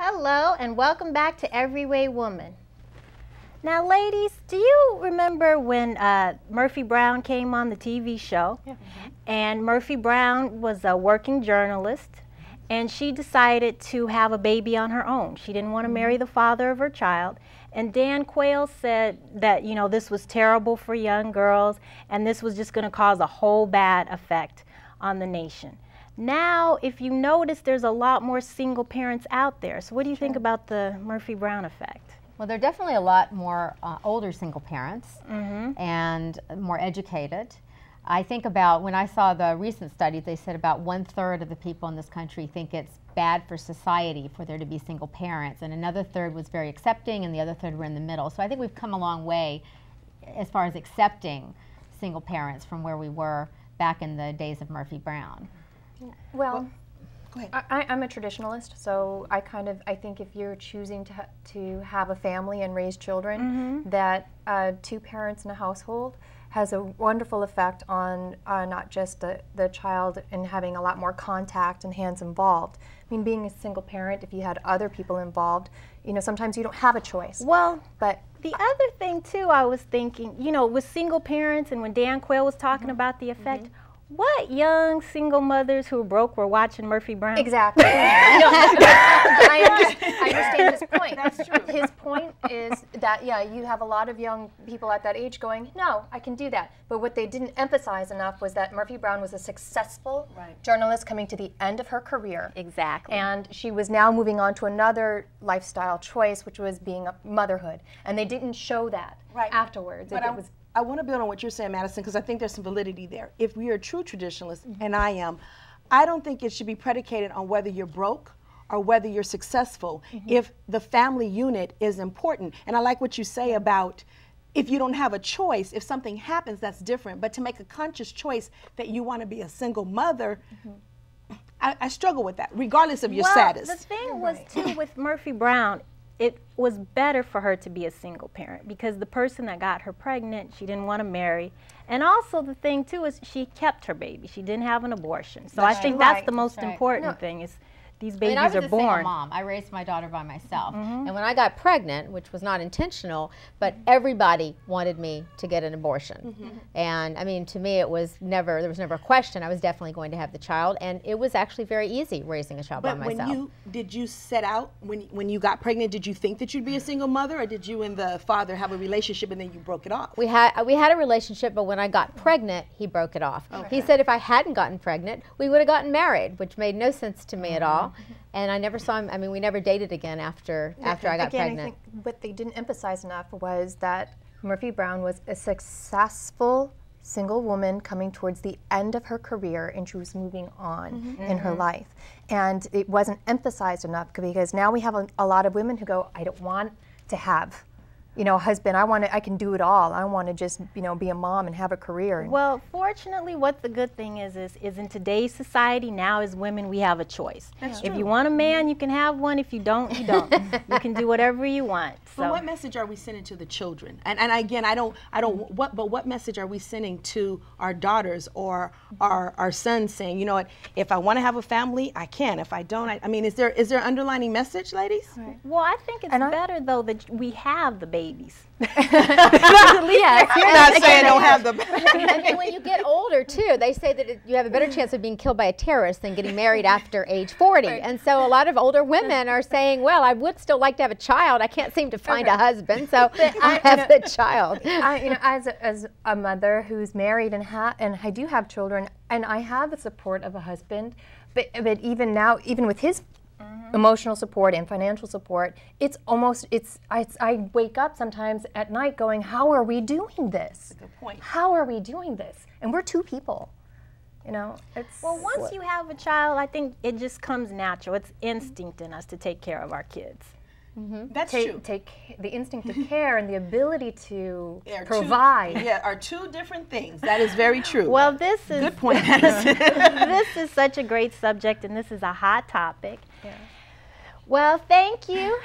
Hello and welcome back to Every Way Woman. Now ladies, do you remember when Murphy Brown came on the TV show? Yeah. And Murphy Brown was a working journalist and she decided to have a baby on her own. She didn't want to marry the father of her child. And Dan Quayle said that, you know, this was terrible for young girls and this was just going to cause a whole bad effect on the nation. Now, if you notice, there's a lot more single parents out there. So what do you think about the Murphy Brown effect? Well, there are definitely a lot more older single parents and more educated. I think about when I saw the recent study, they said about 1/3 of the people in this country think it's bad for society for there to be single parents, and another third was very accepting, and the other third were in the middle. So I think we've come a long way as far as accepting single parents from where we were back in the days of Murphy Brown. Well, go ahead. I'm a traditionalist, so I think if you're choosing to have a family and raise children, that two parents in a household has a wonderful effect on not just the child and having a lot more contact and hands involved. I mean, being a single parent, if you had other people involved, you know, sometimes you don't have a choice. Well, but the other thing too, I was thinking, you know, with single parents and when Dan Quayle was talking about the effect, what young single mothers who were broke were watching Murphy Brown? Exactly. I understand his point. That's true. His point is that, yeah, you have a lot of young people at that age going, no, I can do that. But what they didn't emphasize enough was that Murphy Brown was a successful journalist coming to the end of her career. Exactly. And she was now moving on to another lifestyle choice, which was being a motherhood. And they didn't show that afterwards. But I want to build on what you're saying, Madison, because I think there's some validity there. If we are true traditionalists, and I am, I don't think it should be predicated on whether you're broke or whether you're successful, if the family unit is important. And I like what you say about if you don't have a choice, if something happens, that's different. But to make a conscious choice that you want to be a single mother, I struggle with that, regardless of your status. The thing was, too, with Murphy Brown, it was better for her to be a single parent because the person that got her pregnant, she didn't want to marry. And also the thing, too, is she kept her baby. She didn't have an abortion. So I think that's the most important thing is these babies I was are a single born. mom. I raised my daughter by myself. And when I got pregnant, which was not intentional, but everybody wanted me to get an abortion. And I mean, to me, there was never a question. I was definitely going to have the child, and it was actually very easy raising a child by myself. Did you set out, when you got pregnant, did you think that you'd be a single mother, or did you and the father have a relationship and then you broke it off? We had a relationship, but when I got pregnant, he broke it off. He said if I hadn't gotten pregnant, we would have gotten married, which made no sense to me at all. And I never saw him. I mean, we never dated again after I got pregnant. I think what they didn't emphasize enough was that Murphy Brown was a successful single woman coming towards the end of her career, and she was moving on in her life. And it wasn't emphasized enough because now we have a lot of women who go, I don't want to have, you know, a husband. I can do it all. I want to just, you know, be a mom and have a career. Well, fortunately, what the good thing is in today's society now as women, we have a choice. If you want a man, you can have one. If you don't, you don't. You can do whatever you want. So But what message are we sending to the children? And again, what message are we sending to our daughters or our sons saying, you know what, if I want to have a family, I can. If I don't, I mean, is there an underlining message, ladies? Well, I think it's better though that we have the babies. Yeah, you're not saying don't have the and then when you get older too, they say that you have a better chance of being killed by a terrorist than getting married after age 40. And so a lot of older women are saying, well, I would still like to have a child. I can't seem to find a husband, so I have the child. You know, as a mother who's married and I do have children, and I have the support of a husband, but even now, even with his emotional support and financial support, I wake up sometimes at night going, how are we doing this? Good point. How are we doing this? And we're two people. You know, well, once you have a child, I think it just comes natural. It's instinct in us to take care of our kids. That's true. Take the instinct to care and the ability to provide. Are two different things. That is very true. Well, this is good point, Madison. This is such a great subject, and this is a hot topic. Well, thank you.